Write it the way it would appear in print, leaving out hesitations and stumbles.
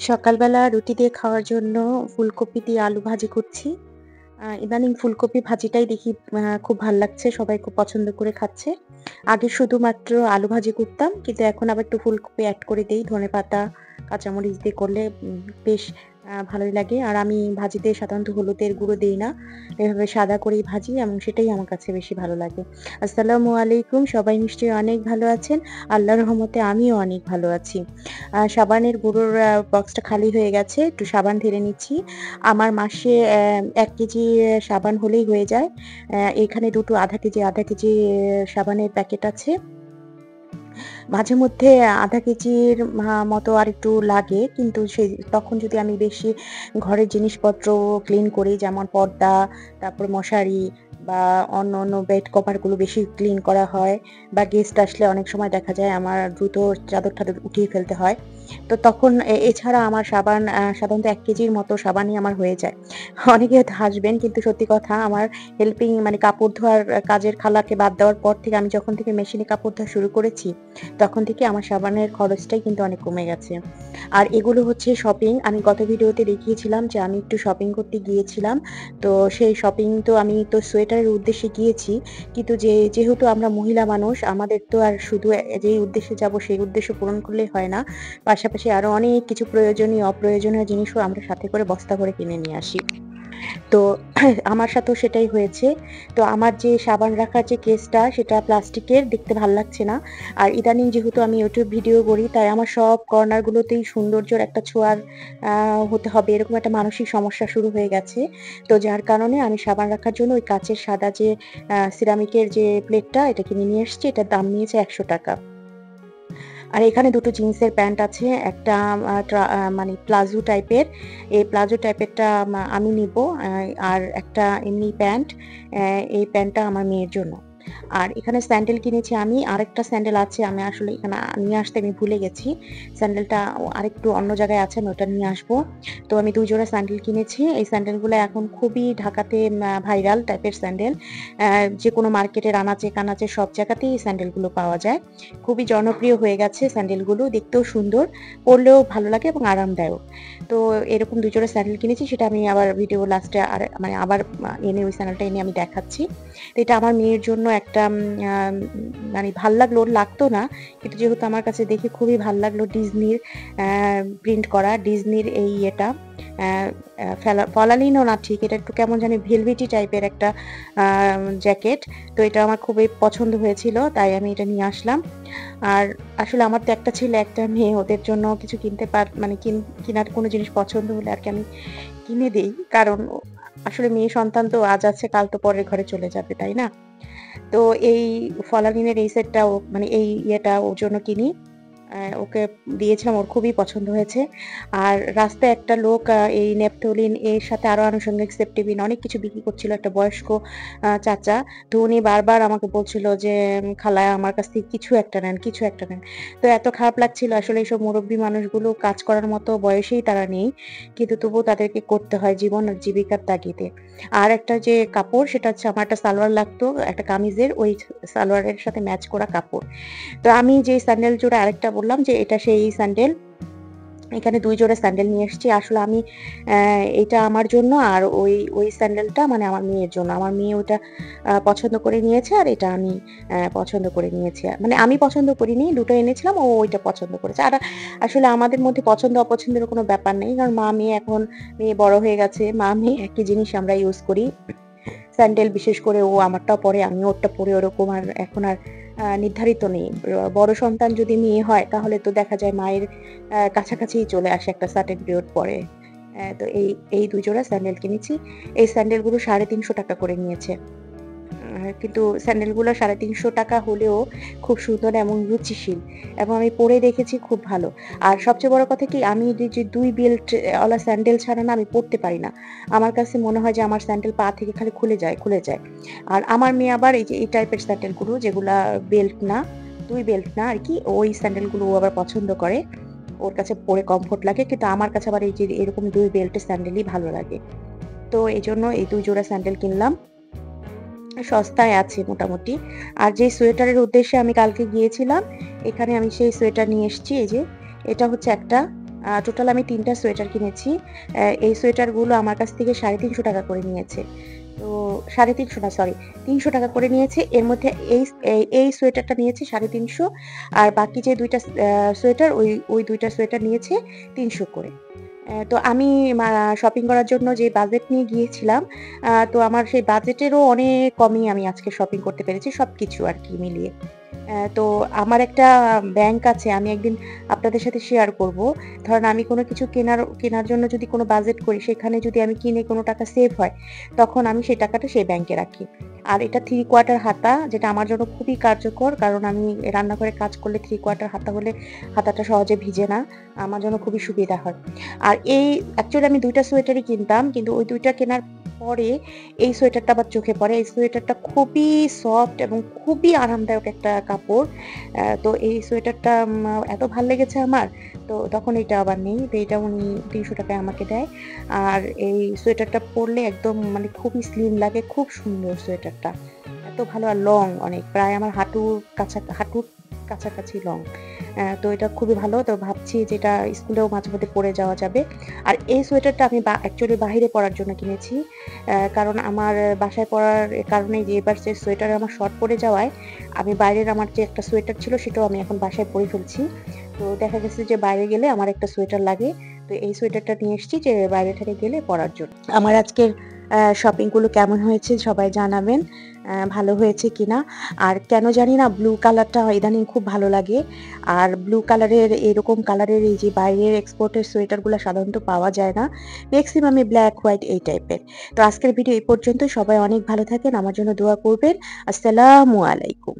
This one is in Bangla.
সকালবেলা রুটি দিয়ে খাওয়ার জন্য ফুলকপি দিয়ে আলু ভাজি করছি। ইদানিং ফুলকপি ভাজিটাই দেখি খুব ভাল লাগছে। সবাই খুব পছন্দ করে খাচ্ছে। আগে শুধুমাত্র আলু ভাজি করতাম। কিন্তু এখন আবার একটু ফুলকপি এড করে দেই। ধনেপাতা, কাঁচামরিচ দিয়ে করলে বেশ ভালোই লাগে। আর আমি ভাজিতে সাধারণত হলুদের গুঁড়ো দেই না। এভাবে সাদা করেই ভাজি এবং সেটাই আমার কাছে বেশি ভালো লাগে। আসসালামু আলাইকুম। সবাই নিশ্চয়ই অনেক ভালো আছেন। আল্লাহর রহমতে আমিও অনেক ভালো আছি। সাবানের গুঁড়োর বক্সটা খালি হয়ে গেছে। একটু সাবান ঢেলে নিচ্ছি। আমার মাসে ১ কেজি সাবান হলেই হয়ে যায়। এখানে দুটো আধা কেজি সাবানের প্যাকেট আছে। মাঝে মধ্যে আধা কেজির মতো আরেকটু লাগে। কিন্তু তখন যদি আমি বেশি ঘরের জিনিসপত্র ক্লিন করি, যেমন পর্দা, তারপরে মশারি বা অন্য বেড কভার গুলো বেশি ক্লিন করা হয়, বা গেস্ট আসলে অনেক সময় দেখা যায় আমার দ্রুত চাদর-টাদর উঠিয়ে ফেলতে হয়। তো তখন এছাড়া আমার সাবান সাধারণত ১ কেজির মতো সাবানই আমার হয়ে যায়। অনেকে হয়তো হাসবেন, কিন্তু সত্যি কথা, আমার হেল্পিং মানে কাপড় ধোয়ার কাজের খালাকে বাদ দেওয়ার পর থেকে, আমি যখন থেকে মেশিনে কাপড় ধোয়া শুরু করেছি, তখন থেকে আমার সাবানের খরচটাই কিন্তু অনেক কমে গেছে। আর এগুলো হচ্ছে শপিং। আমি গত ভিডিওতে দেখিয়েছিলাম যে আমি একটু শপিং করতে গিয়েছিলাম। তো সেই শপিং তো আমি তো সোয়েটারের উদ্দেশ্যে গিয়েছি। কিন্তু যেহেতু আমরা মহিলা মানুষ, আমাদের তো আর শুধু যেই উদ্দেশ্যে যাব সেই উদ্দেশ্য পূরণ করলেই হয় না। পাশাপাশি আরো অনেক কিছু প্রয়োজনীয়, অপ্রয়োজনীয় জিনিসও আমরা সাথে করে বস্তা করে কিনে নিয়ে আসি। তো আমার সাথেও সেটাই হয়েছে। তো আমার যে সাবান রাখার যে কেসটা, সেটা প্লাস্টিকের, দেখতে ভাল লাগছে না। আর ইদানিং যেহেতু আমি YouTube ভিডিও করি, তাই আমার সব কর্নার গুলোতেই সৌন্দর্যের একটা ছোঁয়ার হতে হবে, এরকম একটা মানসিক সমস্যা শুরু হয়ে গেছে। তো যার কারণে আমি সাবান রাখার জন্য ওই কাঁচের সাদা যে সিরামিকের যে প্লেটটা, এটা কিনে নিয়ে এসেছি। এটার দাম নিয়েছে ৳১০০। আর এখানে দুটো জিন্সের প্যান্ট আছে। একটা মানে প্লাজো টাইপের। এই প্লাজো টাইপেরটা আমি নিবো। আর একটা এমনি প্যান্ট। এই প্যান্টটা আমার মেয়ের জন্য। আর এখানে স্যান্ডেল কিনেছি আমি। আরেকটা স্যান্ডেল আছে। আমি আসলে এখানে নিয়ে আসতে আমি ভুলে গেছি। স্যান্ডেলটা আরেকটু অন্য জায়গায় আছে। আমি ওটা নিয়ে আসবো। তো আমি ২ জোড়া স্যান্ডেল কিনেছি। এই স্যান্ডেলগুলো এখন খুবই ঢাকাতে ভাইরাল টাইপের স্যান্ডেল। যেকোনো মার্কেটের আনাচে-কানাচে সব জায়গাতেই এই স্যান্ডেলগুলো পাওয়া যায়। খুবই জনপ্রিয় হয়ে গেছে স্যান্ডেলগুলো। দেখতেও সুন্দর, পরলেও ভালো লাগে এবং আরামদায়ক। তো এরকম ২ জোড়া স্যান্ডেল কিনেছি। সেটা আমি আবার ভিডিও লাস্টে মানে আবার এনে ওই স্যান্ডেলটা এনে আমি দেখাচ্ছি। তো এটা আমার মেয়ের জন্য একটা আ মানে ভাল লাগলো, ওর লাগতো না। কিন্তু যেহেতু আমার কাছে দেখে খুবই ভাল লাগলো, ডিজনির অ্যা প্রিন্ট করা, ডিজনির এই ইয়েটা, অ্যা অ্যা ফলালিনও না ঠিক, এটা একটু কেমন জানি ভেলভেটি টাইপের একটা আ জ্যাকেট। তো এটা আমার খুবই পছন্দ হয়েছিল, তাই আমি এটা নিয়ে আসলাম। আর আসলে আমার তো একটা ছেলে, একটা মেয়ে, ওদের জন্য কিছু কিনতে মানে কিনার কোনো জিনিস পছন্দ হলে আরকি আমি কিনে দেই। কারণ আসলে মেয়ে সন্তান তো আজ আছে কাল তো পরের ঘরে চলে যাবে, তাই না? তো এই ফলালিনের এই সেটটাও মানে এই ইয়েটা ওর জন্য কিনি। ওকে দিয়েছিলাম, ওর খুবই পছন্দ হয়েছে। আর রাস্তায় একটা লোক এই নেপথলিন এর সাথে আরো আনুষঙ্গিক সেফটিপিন অনেক কিছু বিক্রি করছিল, একটা বয়স্ক চাচা। তো উনি বারবার আমাকে বলছিল যে, "খালা, আমার কাছ থেকে কিছু একটা নেন, কিছু একটা নেন।" তো এত খারাপ লাগছিল, আসলে এইসব মুরব্বি মানুষগুলো কাজ করার মতো বয়সেই তারা নেই। কিন্তু তবুও তাদেরকে করতে হয় জীবন আর জীবিকার তাগিদে। আর একটা যে কাপড়, সেটা হচ্ছে আমার একটা সালোয়ার লাগতো, একটা কামিজের, ওই সালোয়ারের সাথে ম্যাচ করা কাপড়। তো আমি যে স্যান্ডেল জোড়া আরেকটা বললাম যে এটা সেই স্যান্ডেল। এখানে ২ জোড়া স্যান্ডেল নিয়ে এসেছি। আসলে আমি এটা আমার জন্য, আর ওই স্যান্ডেলটা মানে আমার মেয়ের জন্য। আমার মেয়ে ওটা পছন্দ করে নিয়েছে, আর এটা আমি পছন্দ করে নিয়েছি। মানে আমি পছন্দ করিনি, দুটো এনেছিলাম, ও ওইটা পছন্দ করেছে। আর আসলে আমাদের মধ্যে পছন্দ অপছন্দের কোনো ব্যাপার নেই। কারণ মা-মেয়ে এখন, মেয়ে বড় হয়ে গেছে। মা-মেয়ে একই জিনিস আমরা ইউজ করি। স্যান্ডেল বিশেষ করে ও আমারটাও পরে, আমিও ওরটা পরি, ওরকম আর এখন আর নির্ধারিত নেই। বড় সন্তান যদি মেয়ে হয়, তাহলে তো দেখা যায় মায়ের কাছাকাছিই চলে আসে একটা সার্টেন পিরিয়ড পরে। তো এই ২ জোড়া স্যান্ডেল কিনেছি। এই স্যান্ডেলগুলো ৳৩৫০ করে নিয়েছে। কিন্তু স্যান্ডেলগুলো ৳৩৫০ হলেও খুব সুন্দর এবং রুচিশীল, এবং আমি পরে দেখেছি খুব ভালো। আর সবচেয়ে বড় কথা কি, আমি যে ২ বেল্ট ওয়ালা স্যান্ডেল ছাড়া না আমি পড়তে পারি না। আমার কাছে মনে হয় যে আমার স্যান্ডেল পা থেকে খালি খুলে যায়, খুলে যায়। আর আমার মেয়ে আবার এই যে এই টাইপের স্যান্ডেলগুলো, যেগুলা বেল্ট না, ২ বেল্ট না আরকি, ওই স্যান্ডেলগুলো ও আবার পছন্দ করে। ওর কাছে পরে কমফোর্ট লাগে। কিন্তু আমার কাছে আবার এই যে এরকম ২ বেল্টের স্যান্ডেলই ভালো লাগে। তো এজন্য এই ২ জোড়া স্যান্ডেল কিনলাম। সস্তায় আছে মোটামুটি। আর যে সোয়েটারের উদ্দেশ্যে আমি কালকে গিয়েছিলাম, এখানে আমি সেই সোয়েটার নিয়ে এসেছি। এই যে, এটা হচ্ছে একটা টোটাল আমি ৩ টা সোয়েটার কিনেছি। এই সোয়েটারগুলো আমার কাছ থেকে ৳৩৫০ করে নিয়েছে। তো ৩৫০ না, সরি, ৳৩০০ করে নিয়েছে। এর মধ্যে এই সোয়েটারটা নিয়েছে ৩৫০, আর বাকি যে ২ টা সোয়েটার, ওই ২ টা সোয়েটার নিয়েছে ৩০০ করে। তো আমি শপিং করার জন্য যে বাজেট নিয়ে গিয়েছিলাম, তো আমার সেই বাজেটেরও অনেক কমই আমি আজকে শপিং করতে পেরেছি, সবকিছু আরকি মিলিয়ে। তো আমার একটা ব্যাংক আছে, আমি একদিন আপনাদের সাথে শেয়ার করব। ধরেন আমি কোনো কিছু কেনার জন্য যদি কোনো বাজেট করি, সেখানে যদি আমি কিনে কোনো টাকা সেভ হয়, তখন আমি সেই টাকাটা সেই ব্যাংকে রাখি। আর এটা 3 কোয়ার্টার হাতা, যেটা আমার জন্য খুবই কার্যকর। কারণ আমি রান্নাঘরে কাজ করলে 3 কোয়ার্টার হাতা হলে হাতাটা সহজে ভিজে না। আমার জন্য খুবই সুবিধা হয়। আর অ্যাকচুয়ালি আমি ২ টা সোয়েটারই কিনতাম। কিন্তু ওই ২ টা কেনার পরে এই সোয়েটারটা আমার চোখে পড়ে। এই সোয়েটারটা খুবই সফট এবং খুবই আরামদায়ক একটা কাপড়। তো এই সোয়েটারটা এত ভাল লেগেছে আমার, তো তখন এটা আবার নেই। তো এটা উনি ৳৩০০ য় আমাকে দেয়। আর এই সোয়েটারটা পরলে একদম মানে খুবই স্লিম লাগে। খুব সুন্দর সোয়েটারটা। এত ভালো, আর লং অনেক। প্রায় আমার হাঁটুর কাছাকাছি লং। তো এটা খুবই ভালো। তো ভাবছি যে এটা স্কুলেও মাঝেমধ্যে পরে যাওয়া যাবে। আর এই সোয়েটারটা আমি অ্যাকচুয়ালি বাহিরে পরার জন্য কিনেছি। কারণ আমার বাসায় পরার কারণেই, যে এবার যে সোয়েটারে আমার শর্ট পড়ে যাওয়ায়, আমি বাইরের আমার যে একটা সোয়েটার ছিল সেটাও আমি এখন বাসায় পরে ফেলছি। তো দেখা গেছে যে বাইরে গেলে আমার একটা সোয়েটার লাগে। তো এই সোয়েটারটা নিয়ে এসেছি যে বাইরে থেকে গেলে পরার জন্য। আমার আজকের শপিং গুলো কেমন হয়েছে সবাই জানাবেন। ভালো হয়েছে কিনা। আর কেন জানি না ব্লু কালারটা ইদানিং খুব ভালো লাগে। আর ব্লু কালারের, এরকম কালারের এই যে বাইরের এক্সপোর্টের সোয়েটারগুলা সাধারণত পাওয়া যায় না। মেক্সিমামই ব্লাক, হোয়াইট এই টাইপের। তো আজকের ভিডিও এই পর্যন্ত। সবাই অনেক ভালো থাকেন। আমার জন্য দোয়া করবেন। আসসালামু আলাইকুম।